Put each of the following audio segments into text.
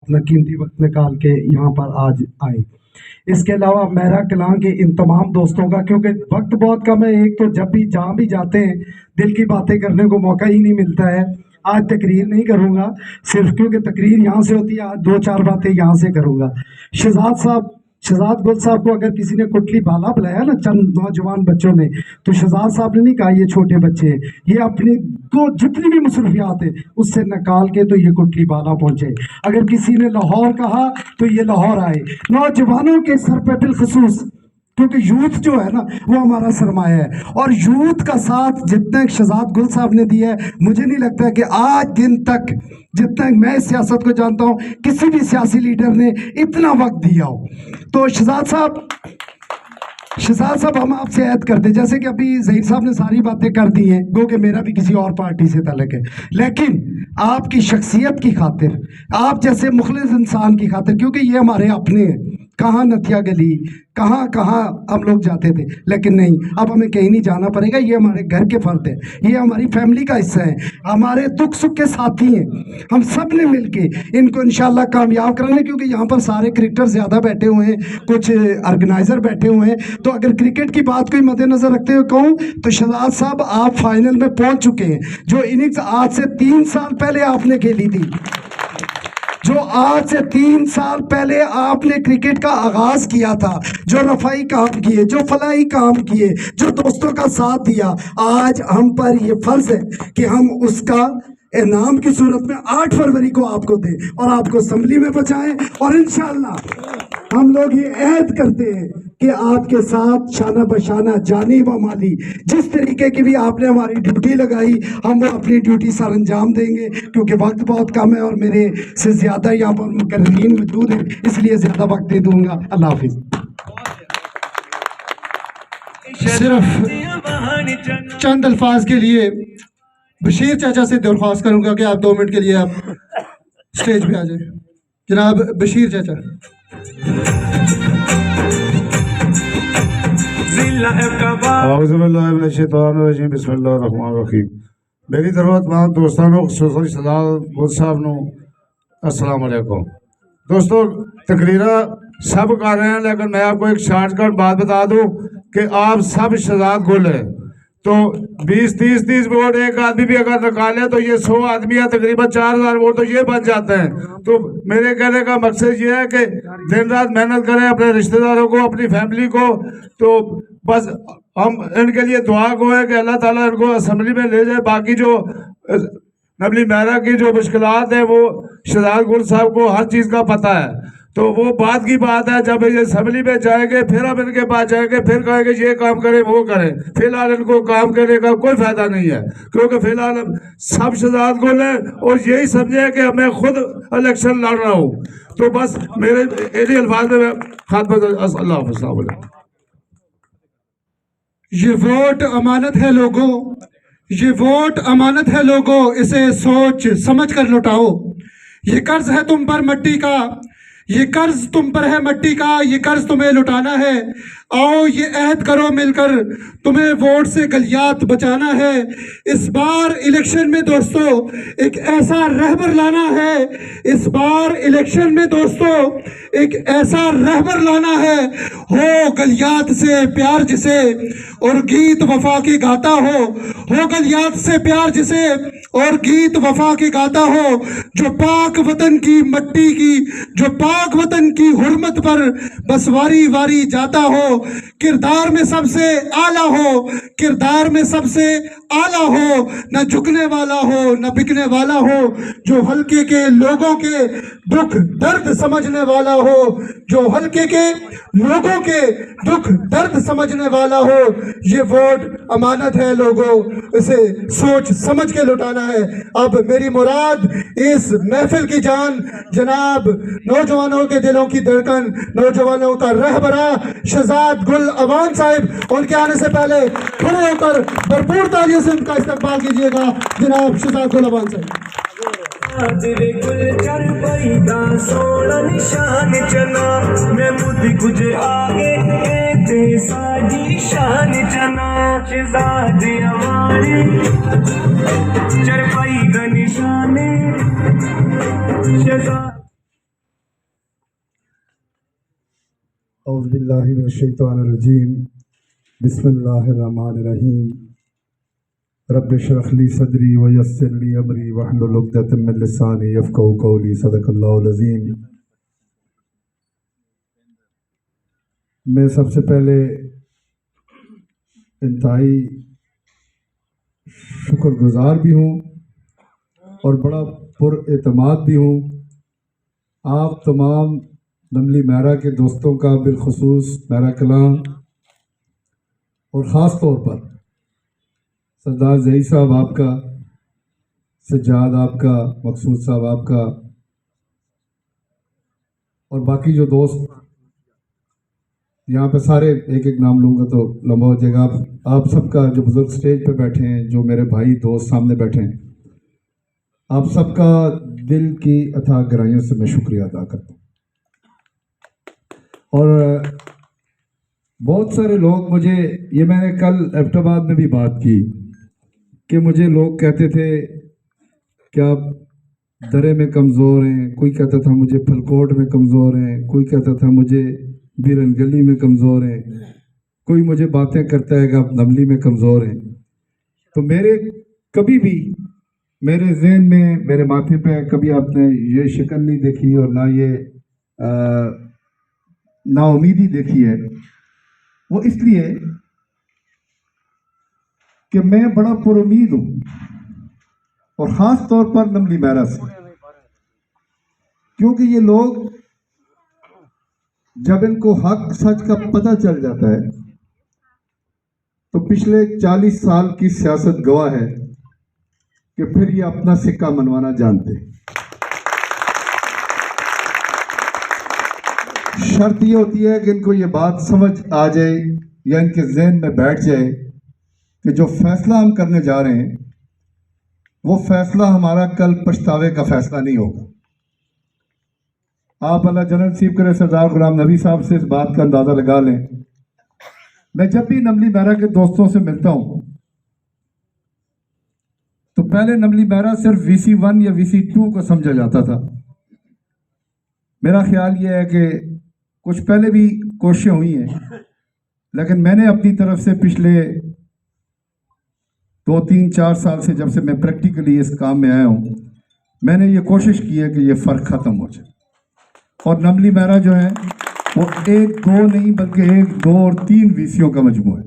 अपना कीमती वक्त निकाल के यहाँ पर आज आए। इसके अलावा मेरा कलां के इन तमाम दोस्तों का, क्योंकि वक्त बहुत कम है, एक तो जब भी जहाँ भी जाते हैं दिल की बातें करने को मौका ही नहीं मिलता है। आज तकरीर नहीं करूँगा सिर्फ क्योंकि तकरीर यहाँ से होती है, आज दो चार बातें यहाँ से करूँगा। शहजाद गुल साहब को अगर किसी ने कुटली बाला बुलाया ना, चंद नौजवान बच्चों ने, तो शहजाद साहब ने नहीं कहा ये छोटे बच्चे हैं, ये अपने को जितनी भी मसरूफियात है उससे निकाल के तो ये कुटली बाला पहुंचे। अगर किसी ने लाहौर कहा तो ये लाहौर आए। नौजवानों के सर पे बिलखसूस, क्योंकि यूथ जो है ना वो हमारा सरमाया है, और यूथ का साथ जितना शहजाद गुल साहब ने दिया है, मुझे नहीं लगता कि आज दिन तक जितना मैं सियासत को जानता हूँ किसी भी सियासी लीडर ने इतना वक्त दिया हो। तो शहजाद साहब हम आपसे ऐद करते, जैसे कि अभी ज़हीर साहब ने सारी बातें कर दी हैं, गो कि मेरा भी किसी और पार्टी से ताल्लुक है, लेकिन आपकी शख्सियत की खातिर, आप जैसे मुखलिस इंसान की खातिर, क्योंकि ये हमारे अपने हैं, कहाँ नथिया गली, कहाँ कहाँ हम लोग जाते थे, लेकिन नहीं, अब हमें कहीं नहीं जाना पड़ेगा। ये हमारे घर के फर्द है, ये हमारी फैमिली का हिस्सा है, हमारे दुख सुख के साथी हैं। हम सब ने मिलके इनको इंशाल्लाह कामयाब कराने, क्योंकि यहाँ पर सारे क्रिकेटर ज़्यादा बैठे हुए हैं, कुछ ऑर्गेनाइज़र बैठे हुए हैं। तो अगर क्रिकेट की बात कोई मद्देनज़र रखते हुए कहूँ तो शहजाद साहब आप फाइनल में पहुँच चुके हैं। जो इनिंग्स आज से 3 साल पहले आपने खेली थी, जो आज से 3 साल पहले आपने क्रिकेट का आगाज किया था, जो रफाई काम किए, जो फलाई काम किए, जो दोस्तों का साथ दिया, आज हम पर ये फर्ज है कि हम उसका इनाम की सूरत में 8 फरवरी को आपको दें और आपको असम्बली में पहुंचाएं। और इंशाअल्लाह हम लोग ये ऐद करते हैं कि आपके साथ शाना बशाना, जानी व माली, जिस तरीके की भी आपने हमारी ड्यूटी लगाई, हम वो अपनी ड्यूटी सर अंजाम देंगे, क्योंकि वक्त बहुत कम है और मेरे से ज़्यादा यहाँ पर मुकर्रीन मौजूद हैं, इसलिए ज़्यादा वक्त दे दूँगा। अल्लाह हाफिज़। सिर्फ चंद अल्फाज के लिए बशीर चाचा से दरख्वास्त करूंगा कि आप 2 मिनट के लिए आप स्टेज पे आ जाए। जनाब बशीर चाचा। मेरी तरफ तमाम दोस्तों शहजाद गुल साहब नू अस्सलाम वालेकुम। दोस्तों तकरीरा सब कर रहे हैं, लेकिन मैं आपको एक शॉर्टकट बात बता दूं कि आप सब शहजाद गुल है, तो 20-30 वोट एक आदमी भी अगर निकाले तो ये 100 आदमी है, तकरीबन 4000 वोट तो ये बन जाते हैं। तो मेरे कहने का मकसद ये है कि दिन रात मेहनत करें अपने रिश्तेदारों को, अपनी फैमिली को। तो बस हम इनके लिए दुआ को है कि अल्लाह ताला इनको असम्बली में ले जाए। बाकी जो नबली महरा की जो मुश्किलात है वो शहजाद गुल साहब को हर चीज़ का पता है, तो वो बात की बात है। जब ये असम्बली में जाएंगे फिर हम इनके पास जाएंगे, फिर कहेंगे ये काम करें वो करें। फिलहाल इनको काम करने का कोई फायदा नहीं है, क्योंकि फिलहाल हम सब शहजाद गुल हैं और यही समझे कि मैं खुद इलेक्शन लड़ रहा हूँ। तो बस मेरे इन्हीं अल्फाज में अल्लाह हाफ़िज़। ये वोट अमानत है लोगों, ये वोट अमानत है लोगों, इसे सोच समझ कर लुटाओ। ये कर्ज है तुम पर मट्टी का, ये कर्ज तुम पर है मट्टी का, ये कर्ज तुम्हें लुटाना है। आओ ये अहद करो मिलकर, तुम्हें वोट से गलियात बचाना है। इस बार इलेक्शन में दोस्तों एक ऐसा रहबर लाना है, इस बार इलेक्शन में दोस्तों एक ऐसा रहबर लाना है, हो गलियात से प्यार जिसे और गीत वफा के गाता हो गलियात से प्यार जिसे और गीत वफा के गाता हो, जो पाक वतन की मट्टी की, जो पाक वतन की हुर्मत पर बस वारी वारी जाता हो, किरदार में सबसे आला हो, किरदार में सबसे आला हो, न झुकने वाला हो न बिकने वाला हो, जो हल्के के लोगों के दुख दर्द समझने वाला हो, जो हल्के के लोगों के दुख दर्द समझने वाला हो। ये वोट अमानत है लोगों, इसे सोच समझ के लुटाना है। अब मेरी मुराद इस महफिल की जान, जनाब नौजवानों के दिलों की धड़कन, नौजवानों का रहबरा शहजाद गुल अवान साहिब, उनके आने से पहले खड़े होकर भरपूर तालियों से उनका इस्तकबाल कीजिएगा। जनाब शहजाद गुल अवान साहिब। निशान चना मैं बुद्धि कुछ आगे साजी शान चना शहजादी हमारी चरपाई का निशान शहजाद। औज़ुबिल्लाहिमिनश्शैतानिर्रजीम बिस्मिल्लाहिर्रहमानिर्रहीम रब्बि इश्रह ली सदरी व यस्सिर ली अमरी वहलुल उक़दतम मिन लिसानी यफ़क़हू क़ौली सदक़ल्लाहुल अज़ीम। मैं सबसे पहले इंतहाई शुक्रगुज़ार भी हूँ और बड़ा पुरएतमाद भी हूँ आप तमाम नमली महरा के दोस्तों का, बिलखुसूस महरा कलां और ख़ास तौर पर सरदार ज़हीर साहब आपका, सज्जाद आपका, मकसूद साहब आपका और बाकी जो दोस्त यहाँ पे सारे एक एक नाम लूँगा तो लंबा हो जाएगा। आप सबका जो बुज़ुर्ग स्टेज पे बैठे हैं, जो मेरे भाई दोस्त सामने बैठे हैं, आप सबका दिल की अथाह गहराइयों से मैं शुक्रिया अदा करता हूँ। और बहुत सारे लोग मुझे, ये मैंने कल एबटाबाद में भी बात की कि मुझे लोग कहते थे कि आप दरे में कमज़ोर हैं, कोई कहता था मुझे फलकोट में कमज़ोर हैं, कोई कहता था मुझे बीरन गली में कमज़ोर हैं, कोई मुझे बातें करता है कि आप नमली में कमज़ोर हैं। तो मेरे कभी भी मेरे जहन में, मेरे माथे पे कभी आपने ये शक्ल नहीं देखी और ना ये नाउमीदी देखी है। वो इसलिए कि मैं बड़ा पुरुमीद हूँ और ख़ास तौर पर नमली महरा से, क्योंकि ये लोग जब इनको हक सच का पता चल जाता है तो पिछले 40 साल की सियासत गवाह है कि फिर ये अपना सिक्का मनवाना जानते हैं। शर्त ये होती है कि इनको ये बात समझ आ जाए या इनके जहन में बैठ जाए कि जो फैसला हम करने जा रहे हैं वो फैसला हमारा कल पछतावे का फैसला नहीं होगा। आप अल्लाह जन्नत नसीब करे, सरदार गुलाम नबी साहब से इस बात का अंदाज़ा लगा लें। मैं जब भी नमली महरा के दोस्तों से मिलता हूँ तो पहले नमली महरा सिर्फ VC1 या VC2 को समझा जाता था। मेरा ख्याल ये है कि कुछ पहले भी कोशिशें हुई हैं, लेकिन मैंने अपनी तरफ से पिछले 2-3-4 साल से, जब से मैं प्रैक्टिकली इस काम में आया हूँ, मैंने ये कोशिश की है कि ये फ़र्क ख़त्म हो जाए और नमली महरा जो है वो 1-2 नहीं बल्कि 1-2 और 3 VCOं का मजमू है।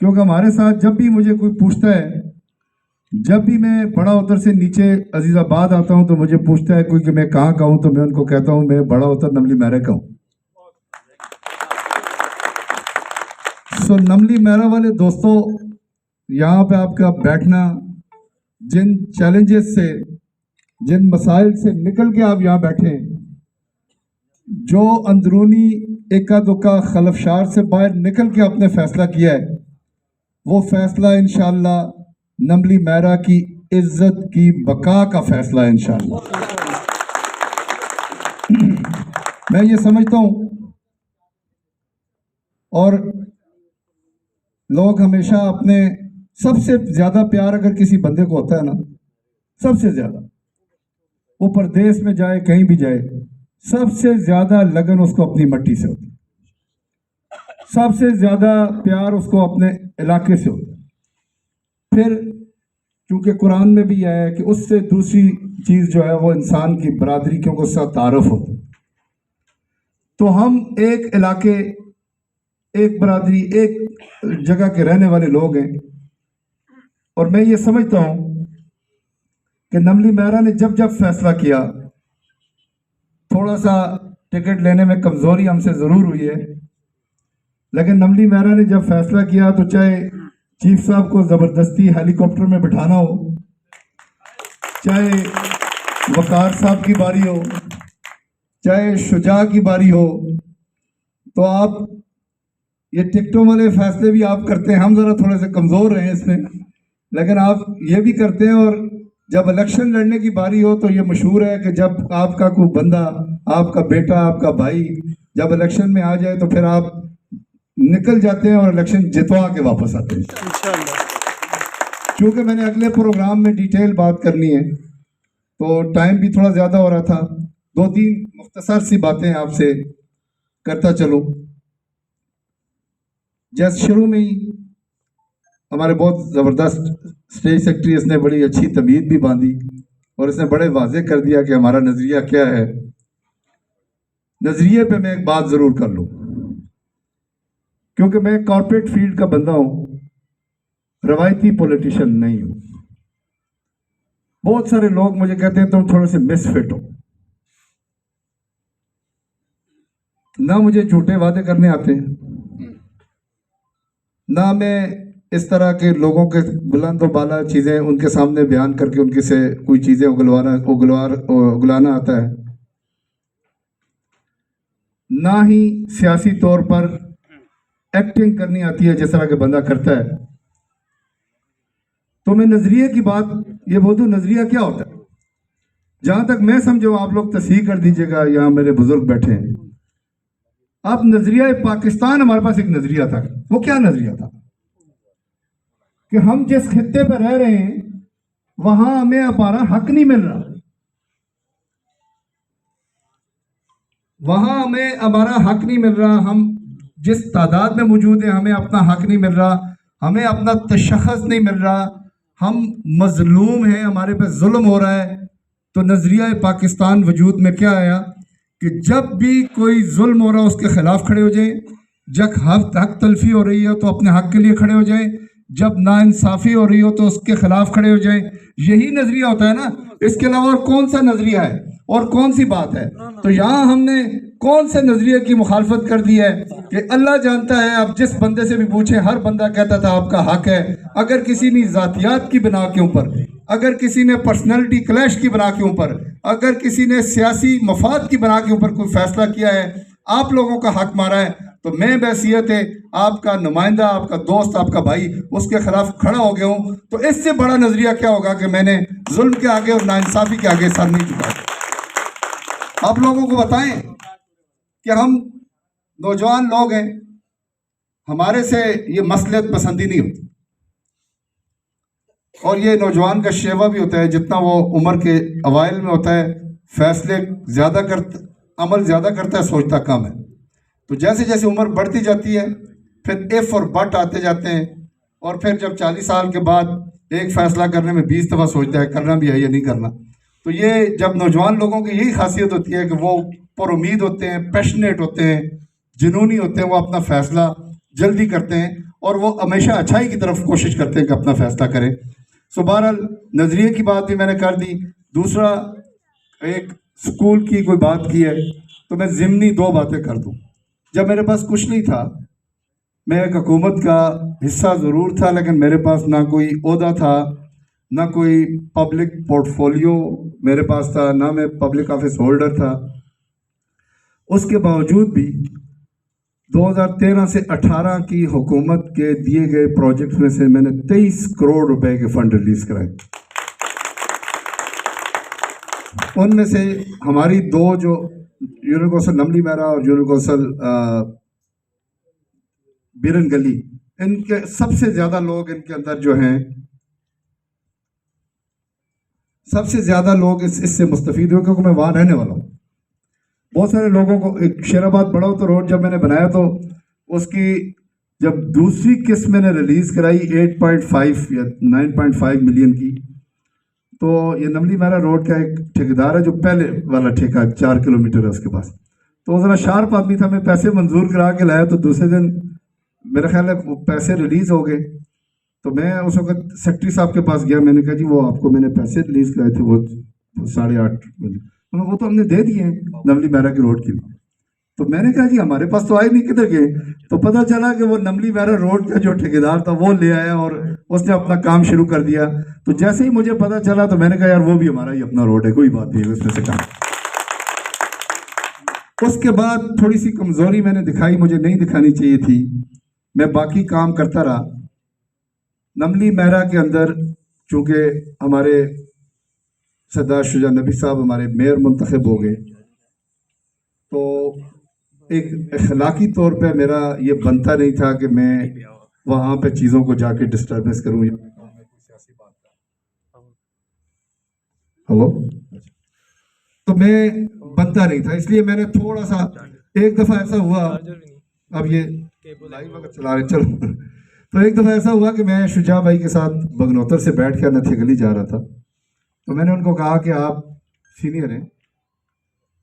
क्योंकि हमारे साथ जब भी मुझे कोई पूछता है, जब भी मैं बड़ा उतर से नीचे अजीज़ाबाद आता हूं तो मुझे पूछता है कोई कि मैं कहाँ का हूं, तो मैं उनको कहता हूं मैं बड़ा उतर नमली महरा का हूं। सो नमली महरा वाले दोस्तों, यहाँ पे आपका बैठना, जिन चैलेंजेस से, जिन मसाइल से निकल के आप यहाँ बैठे, जो अंदरूनी एका दुक्का खलफशार से बाहर निकल के आपने फैसला किया है, वो फैसला इंशाअल्लाह नमली महरा की इज्जत की बका का फैसला है इंशाअल्लाह। मैं ये समझता हूँ, और लोग हमेशा अपने सबसे ज़्यादा प्यार अगर किसी बंदे को होता है ना, सबसे ज़्यादा, वो परदेश में जाए कहीं भी जाए, सबसे ज़्यादा लगन उसको अपनी मट्टी से होती है, सबसे ज़्यादा प्यार उसको अपने इलाके से होता है। फिर क्योंकि कुरान में भी आया है कि उससे दूसरी चीज़ जो है वो इंसान की बरादरी, क्योंकि उसका तारुफ होता है। तो हम एक इलाके, एक बरादरी, एक जगह के रहने वाले लोग हैं, और मैं ये समझता हूँ कि नमली महरा ने जब जब फैसला किया, थोड़ा सा टिकट लेने में कमज़ोरी हमसे ज़रूर हुई है, लेकिन नमली महरा ने जब फैसला किया तो चाहे चीफ साहब को ज़बरदस्ती हेलीकॉप्टर में बिठाना हो, चाहे वकार साहब की बारी हो, चाहे शुजा की बारी हो, तो आप ये टिकटों वाले फैसले भी आप करते हैं। हम ज़रा थोड़े से कमज़ोर रहे हैं इसमें, लेकिन आप ये भी करते हैं। और जब इलेक्शन लड़ने की बारी हो तो ये मशहूर है कि जब आपका कोई बंदा, आपका बेटा, आपका भाई जब इलेक्शन में आ जाए तो फिर आप निकल जाते हैं और इलेक्शन जितवा के वापस आते हैं। क्योंकि मैंने अगले प्रोग्राम में डिटेल बात करनी है तो टाइम भी थोड़ा ज़्यादा हो रहा था। 2-3 मुख्तसर सी बातें आपसे करता चलूं। जैसे शुरू में ही हमारे बहुत ज़बरदस्त स्टेज सेक्रेटरी, इसने बड़ी अच्छी तमीद भी बांधी और इसने बड़े वाजे कर दिया कि हमारा नज़रिया क्या है। नज़रिए पे मैं एक बात ज़रूर कर लूँ, क्योंकि मैं कॉर्पोरेट फील्ड का बंदा हूँ, रवायती पॉलिटिशियन नहीं हूँ। बहुत सारे लोग मुझे कहते हैं तुम थोड़े से मिसफिट हो। ना मुझे झूठे वादे करने आते हैं, ना मैं इस तरह के लोगों के बुलंद व बाला चीज़ें उनके सामने बयान करके उनके से कोई चीज़ें उगलाना आता है, ना ही सियासी तौर पर एक्टिंग करनी आती है जिस तरह के बंदा करता है। तो मैं नज़रिए की बात ये बोल दूँ, नज़रिया क्या होता है, जहाँ तक मैं समझू, आप लोग तस्हीह कर दीजिएगा, यहाँ मेरे बुजुर्ग बैठे हैं। अब नज़रिया पाकिस्तान, हमारे पास एक नज़रिया था। वो क्या नज़रिया था कि हम जिस खित्ते पर रह रहे हैं वहां हमें हमारा हक नहीं मिल रहा, वहां हमें हमारा हक नहीं मिल रहा। हम जिस तादाद में मौजूद हैं हमें अपना हक नहीं मिल रहा, हमें अपना तशख़्ख़ुस नहीं मिल रहा, हम मजलूम हैं, हमारे पे जुल्म हो रहा है। तो नज़रिया पाकिस्तान वजूद में क्या आया कि जब भी कोई जुल्म हो रहा है उसके खिलाफ खड़े हो जाएं, जब हक तलफी हो रही है तो अपने हक के लिए खड़े हो जाएं, जब नाइंसाफ़ी हो रही हो तो उसके खिलाफ खड़े हो जाएं। यही नज़रिया होता है ना, इसके अलावा और कौन सा नज़रिया है और कौन सी बात है। तो यहाँ हमने कौन से नज़रिए की मुखालफत कर दी है कि अल्लाह जानता है। आप जिस बंदे से भी पूछें, हर बंदा कहता था आपका हक है। अगर किसी ने ज़ातियात की बिना के ऊपर, अगर किसी ने पर्सनैलिटी क्लैश की बिना के ऊपर, अगर किसी ने सियासी मफाद की बिना के ऊपर कोई फैसला किया है, आप लोगों का हक मारा है, तो मैं बहसीयत है आपका नुमाइंदा, आपका दोस्त, आपका भाई, उसके खिलाफ खड़ा हो गया हूँ। तो इससे बड़ा नज़रिया क्या होगा कि मैंने जुल्म के आगे और नाइंसाफ़ी के आगे सर नहीं झुकाया। आप लोगों को बताएं कि हम नौजवान लोग हैं, हमारे से ये मसलियत पसंदी नहीं होती, और ये नौजवान का शेवा भी होता है, जितना वो उम्र के अवाइल में होता है फैसले ज़्यादा करता, अमल ज़्यादा करता है, सोचता कम है। तो जैसे जैसे उम्र बढ़ती जाती है फिर इफ़ और बट आते जाते हैं, और फिर जब 40 साल के बाद एक फ़ैसला करने में 20 दफ़ा सोचता है करना भी है या नहीं करना। तो ये जब नौजवान लोगों की यही खासियत होती है कि वो पर उम्मीद होते हैं, पैशनेट होते हैं, जुनूनी होते हैं, वो अपना फ़ैसला जल्दी करते हैं और वो हमेशा अच्छाई की तरफ कोशिश करते हैं कि अपना फ़ैसला करें। सो बहरहाल नज़रिए की बात भी मैंने कर दी। दूसरा, एक स्कूल की कोई बात की है तो मैं ज़िमनी दो बातें कर दूँ। जब मेरे पास कुछ नहीं था, मैं एक हुकूमत का हिस्सा ज़रूर था, लेकिन मेरे पास ना कोई ओहदा था, ना कोई पब्लिक पोर्टफोलियो मेरे पास था, ना मैं पब्लिक ऑफिस होल्डर था। उसके बावजूद भी 2013 से 18 की हुकूमत के दिए गए प्रोजेक्ट्स में से मैंने 23 करोड़ रुपए के फंड रिलीज कराए। उनमें से हमारी दो जो यूनिवर्सल नमली मेरा और यूनिवर्सल बीरन गली, इनके सबसे ज़्यादा लोग इनके अंदर जो हैं, सबसे ज़्यादा लोग इससे मुस्तफ़ीद हुए, क्योंकि मैं वहाँ रहने वाला हूँ। बहुत सारे लोगों को, एक शेराबाद बड़ा तो रोड जब मैंने बनाया तो उसकी जब दूसरी किस्त मैंने रिलीज़ कराई 8.5 या 9.5 मिलियन की, तो ये नमली मेरा रोड का एक ठेकेदार है जो पहले वाला ठेका 4 किलोमीटर है उसके पास, तो वो ज़रा शार्प आदमी था। मैं पैसे मंजूर करा के लाया तो दूसरे दिन मेरा ख्याल है वो पैसे रिलीज़ हो गए। तो मैं उस वक्त सेक्रेटरी साहब के पास गया, मैंने कहा जी वो आपको मैंने पैसे रिलीज़ कराए थे वो 8:30 बजे, वो तो हमने दे दिए हैं नमली मैरा की रोड की। तो मैंने कहा जी हमारे पास तो आए नहीं, किधर गए? तो पता चला कि वो नमली मैरा रोड का जो ठेकेदार था वो ले आया और उसने अपना काम शुरू कर दिया। तो जैसे ही मुझे पता चला तो मैंने कहा यार वो भी हमारा ही अपना रोड है, कोई बात नहीं है उसमें से काम। उसके बाद थोड़ी सी कमज़ोरी मैंने दिखाई, मुझे नहीं दिखानी चाहिए थी, मैं बाकी काम करता रहा। नमली मैरा के अंदर चूँकि हमारे सरदार शुजा नबी साहब हमारे मेयर मुंतखब हो गए, तो एक अखलाकी तौर पे मेरा ये बनता नहीं था कि मैं वहाँ पे चीज़ों को जाके डिस्टर्बेंस करूँ। हेलो, तो मैं बनता नहीं था, इसलिए मैंने थोड़ा सा एक दफ़ा ऐसा हुआ, अब ये लाइव अगर चला रहे चलो तो एक दफ़ा ऐसा हुआ कि मैं शुजा भाई के साथ बगनौतर से बैठ कर नथी गली जा रहा था। तो मैंने उनको कहा कि आप सीनियर हैं,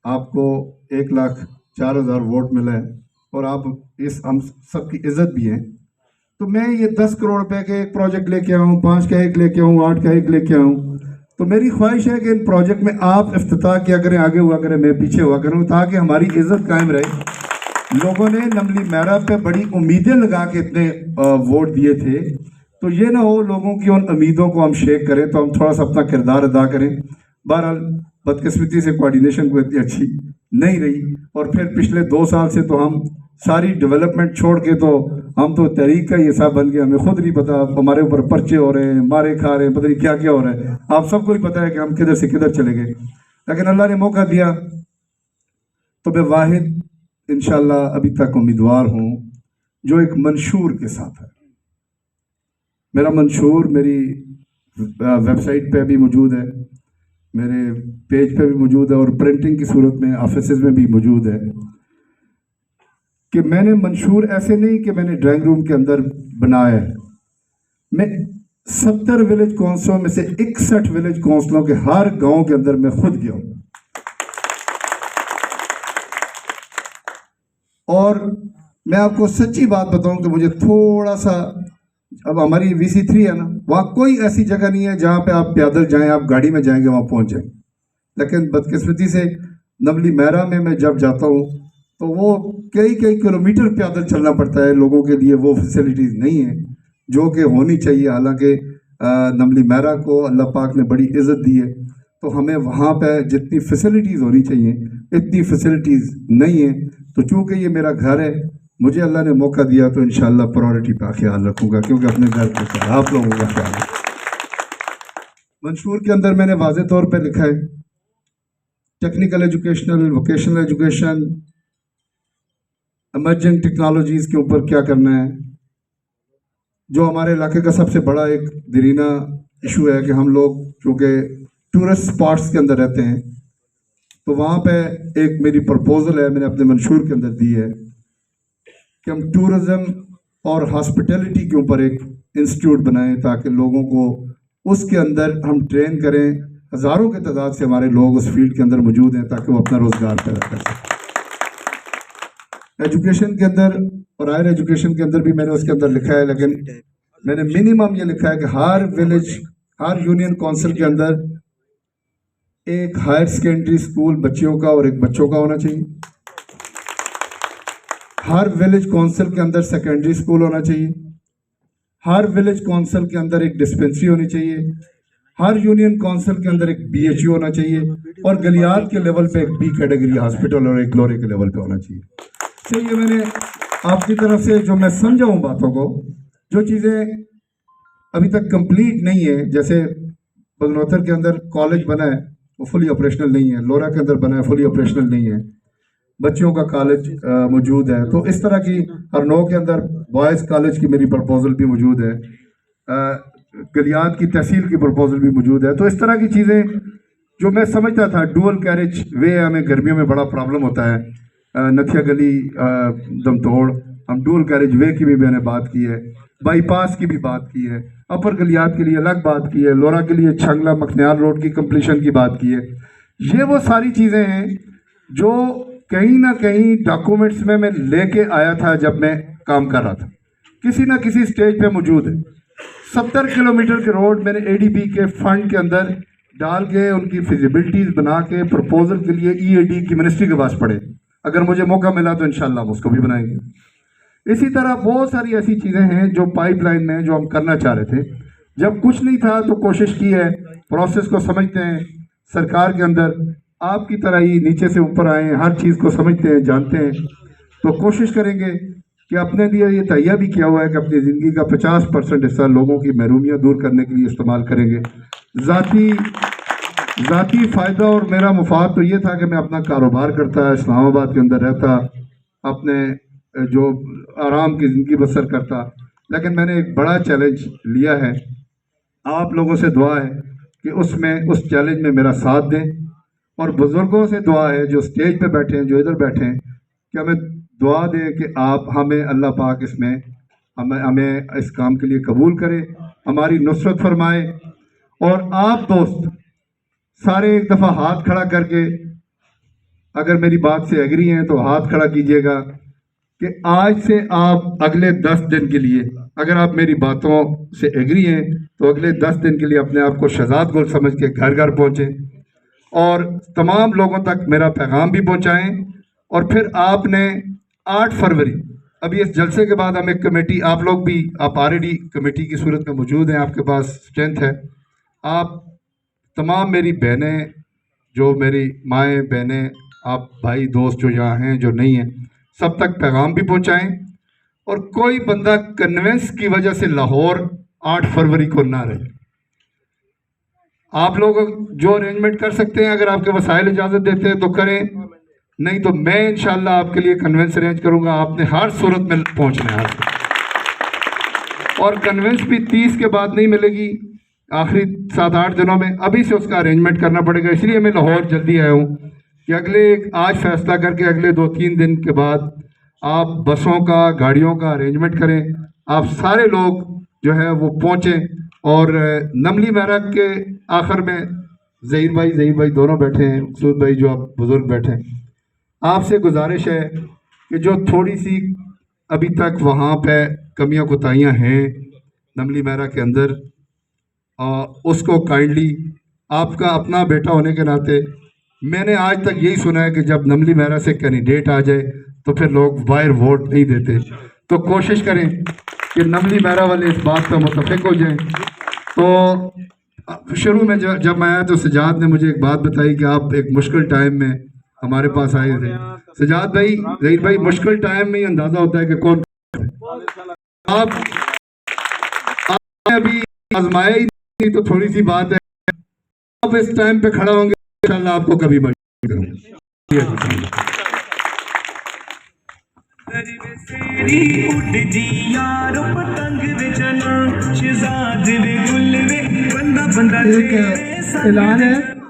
आपको 1,04,000 वोट मिला है और आप इस हम सबकी इज्जत भी हैं, तो मैं ये 10 करोड़ रुपए के एक प्रोजेक्ट लेके आऊँ, 5 का एक लेके आऊँ, 8 का एक लेके आऊँ, तो मेरी ख्वाहिश है कि इन प्रोजेक्ट में आप इफ्तिताह किया करें, आगे हुआ करें, मैं पीछे हुआ करूँ, ताकि हमारी इज्जत कायम रहे। लोगों ने नमली मेरा पे बड़ी उम्मीदें लगा के इतने वोट दिए थे, तो ये ना हो लोगों की उन उम्मीदों को हम शेक करें, तो हम थोड़ा सा अपना किरदार अदा करें। बहरहाल बदकिस्मती से कोऑर्डिनेशन को इतनी अच्छी नहीं रही, और फिर पिछले 2 साल से तो हम सारी डेवलपमेंट छोड़ के तो हम तो तहरीक का ही हिस्सा बन गए, हमें खुद नहीं पता, हमारे ऊपर पर्चे हो रहे हैं, मारे खा रहे हैं, पता नहीं क्या क्या हो रहा है। आप सबको ही पता है कि हम किधर से किधर चले गए, लेकिन अल्लाह ने मौका दिया तो मैं वाहिद इंशाल्लाह अभी तक उम्मीदवार हूँ जो एक मंशूर के साथ है। मेरा मंशूर मेरी वेबसाइट पे भी मौजूद है, मेरे पेज पे भी मौजूद है, और प्रिंटिंग की सूरत में ऑफिसेज में भी मौजूद है कि मैंने मंशूर ऐसे नहीं कि मैंने ड्राइंग रूम के अंदर बनाया है। मैं 70 विलेज काउंसिलों में से 61 विलेज काउंसिलों के हर गांव के अंदर मैं खुद गया हूँ, और मैं आपको सच्ची बात बताऊं कि मुझे थोड़ा सा, अब हमारी VC3 है ना, वहाँ कोई ऐसी जगह नहीं है जहाँ पे आप पैदल जाएं, आप गाड़ी में जाएंगे वहाँ पहुँच जाएं, लेकिन बदकिस्मती से नमली मेरा में मैं जब जाता हूँ तो वो कई कई किलोमीटर पैदल चलना पड़ता है। लोगों के लिए वो फैसिलिटीज़ नहीं है जो कि होनी चाहिए। हालांकि नमली मेरा को अल्लाह पाक ने बड़ी इज़्ज़त दी है, तो हमें वहाँ पे जितनी फैसिलिटीज़ होनी चाहिए इतनी फैसिलिटीज़ नहीं है। तो चूँकि ये मेरा घर है, मुझे अल्लाह ने मौका दिया, तो इंशाल्लाह प्रायोरिटी का ख्याल रखूँगा, क्योंकि अपने घर के आप लोगों का ख्याल है। मंशूर के अंदर मैंने वाज़े तौर पे लिखा है technical educational, vocational education, emerging technologies के ऊपर क्या करना है। जो हमारे इलाके का सबसे बड़ा एक दरीना इशू है कि हम लोग चूँकि टूरिस्ट स्पॉट्स के अंदर रहते हैं, तो वहाँ पे एक मेरी प्रपोजल है, मैंने अपने मंशूर के अंदर दी है कि हम टूरिज़्म और हॉस्पिटैलिटी के ऊपर एक इंस्टीट्यूट बनाएं, ताकि लोगों को उसके अंदर हम ट्रेन करें। हज़ारों के तादाद से हमारे लोग उस फील्ड के अंदर मौजूद हैं, ताकि वो अपना रोज़गार पैदा कर सकें। एजुकेशन के अंदर और हायर एजुकेशन के अंदर भी मैंने उसके अंदर लिखा है, लेकिन मैंने मिनिमम ये लिखा है कि हर विलेज, हर यूनियन काउंसिल के अंदर एक हायर सेकेंडरी स्कूल बच्चियों का और एक बच्चों का होना चाहिए। हर विलेज काउंसिल के अंदर सेकेंडरी स्कूल होना चाहिए। हर विलेज काउंसिल के अंदर एक डिस्पेंसरी होनी चाहिए। हर यूनियन काउंसिल के अंदर एक BHU होना चाहिए, और गलियात के लेवल पे एक B कैटेगरी हॉस्पिटल और एक लोरे के लेवल पे होना चाहिए। तो ये मैंने आपकी तरफ से जो मैं समझा हूँ बातों को, जो चीज़ें अभी तक कंप्लीट नहीं है, जैसे बगनौतर के अंदर कॉलेज बना है वो फुली ऑपरेशनल नहीं है, लोरा के अंदर बना है फुली ऑपरेशनल नहीं है, बच्चियों का कॉलेज मौजूद है। तो इस तरह की हरनौ के अंदर बॉयज़ कॉलेज की मेरी प्रपोजल भी मौजूद है, गलियात की तहसील की प्रपोजल भी मौजूद है। तो इस तरह की चीज़ें जो मैं समझता था, डुअल कैरेज वे हमें गर्मियों में बड़ा प्रॉब्लम होता है, नथिया गली दमतोड़, हम डुअल कैरेज वे की भी मैंने बात की है, बाईपास की भी बात की है, अपर गलियात के लिए अलग बात की है, लोरा के लिए छंगला मखनियार रोड की कंप्लीशन की बात की है। ये वो सारी चीज़ें हैं जो कहीं ना कहीं डॉक्यूमेंट्स में मैं लेके आया था जब मैं काम कर रहा था, किसी ना किसी स्टेज पे मौजूद है। 70 किलोमीटर के रोड मैंने ADB के फंड के अंदर डाल के उनकी फिजिबिलिटीज़ बना के प्रपोजल के लिए EAD की मिनिस्ट्री के पास पड़े। अगर मुझे मौका मिला तो इंशाल्लाह हम उसको भी बनाएंगे। इसी तरह बहुत सारी ऐसी चीज़ें हैं जो पाइपलाइन में जो हम करना चाह रहे थे, जब कुछ नहीं था तो कोशिश की है, प्रोसेस को समझते हैं। सरकार के अंदर आपकी तरह ही नीचे से ऊपर आए, हर चीज़ को समझते हैं, जानते हैं, तो कोशिश करेंगे कि अपने लिए ये तैयार भी किया हुआ है कि अपनी ज़िंदगी का 50% हिस्सा लोगों की महरूमियत दूर करने के लिए इस्तेमाल करेंगे। ज़ाती फ़ायदा और मेरा मुफाद तो ये था कि मैं अपना कारोबार करता, इस्लामाबाद के अंदर रहता, अपने जो आराम की ज़िंदगी बसर करता, लेकिन मैंने एक बड़ा चैलेंज लिया है। आप लोगों से दुआ है कि उस चैलेंज में मेरा साथ दें, और बुज़ुर्गों से दुआ है जो स्टेज पे बैठे हैं, जो इधर बैठे हैं, कि हमें दुआ दें कि आप हमें अल्लाह पाक इसमें हमें इस काम के लिए कबूल करे, हमारी नुसरत फरमाए। और आप दोस्त सारे एक दफ़ा हाथ खड़ा करके, अगर मेरी बात से एग्री हैं तो हाथ खड़ा कीजिएगा कि आज से आप अगले 10 दिन के लिए, अगर आप मेरी बातों से एग्री हैं तो अगले 10 दिन के लिए अपने आप को शहजाद गुल समझ के घर घर पहुँचें और तमाम लोगों तक मेरा पैगाम भी पहुँचाएँ। और फिर आपने 8 फरवरी, अभी इस जलसे के बाद हम एक कमेटी, आप लोग भी, आप ऑलरेडी कमेटी की सूरत में मौजूद हैं, आपके पास स्ट्रेंथ है, आप तमाम मेरी बहनें, जो मेरी माएँ बहनें, आप भाई दोस्त जो यहाँ हैं जो नहीं हैं, सब तक पैगाम भी पहुँचाएँ। और कोई बंदा कन्वेंस की वजह से लाहौर 8 फरवरी को ना रहे। आप लोग जो अरेंजमेंट कर सकते हैं, अगर आपके वसाइल इजाज़त देते हैं तो करें, नहीं तो मैं इंशाल्लाह आपके लिए कन्वेंस अरेंज करूंगा। आपने हर सूरत में पहुंचना है। और कन्वेंस भी 30 के बाद नहीं मिलेगी, आखिरी 7-8 दिनों में अभी से उसका अरेंजमेंट करना पड़ेगा। इसलिए मैं लाहौर जल्दी आया हूँ कि आज फैसला करके अगले 2-3 दिन के बाद आप बसों का, गाड़ियों का अरेंजमेंट करें, आप सारे लोग जो है वो पहुँचें। और नमली महरक के आखिर में ज़हीर भाई दोनों बैठे हैं, मकसूद भाई जो आप बुज़ुर्ग बैठे हैं, आपसे गुजारिश है कि जो थोड़ी सी अभी तक वहाँ पे कमियां कोताहियाँ हैं नमली महरा के अंदर, उसको काइंडली, आपका अपना बेटा होने के नाते, मैंने आज तक यही सुना है कि जब नमली महरा से कैंडिडेट आ जाए तो फिर लोग वायर वोट नहीं देते। तो कोशिश करें कि नमली महरा वाले इस बात पर मुतफिक हो जाएं। तो शुरू में जब मैं आया तो सजाद ने मुझे एक बात बताई कि आप एक मुश्किल टाइम में हमारे पास आए थे। सजाद भाई, ज़हीर भाई, मुश्किल टाइम में ही अंदाज़ा होता है कि कौन आप अभी आजमाया ही नहीं, तो थोड़ी सी बात है, आप इस टाइम पे खड़ा होंगे इंशाल्लाह आपको कभी मजबूर करूंगा। एक ऐलान है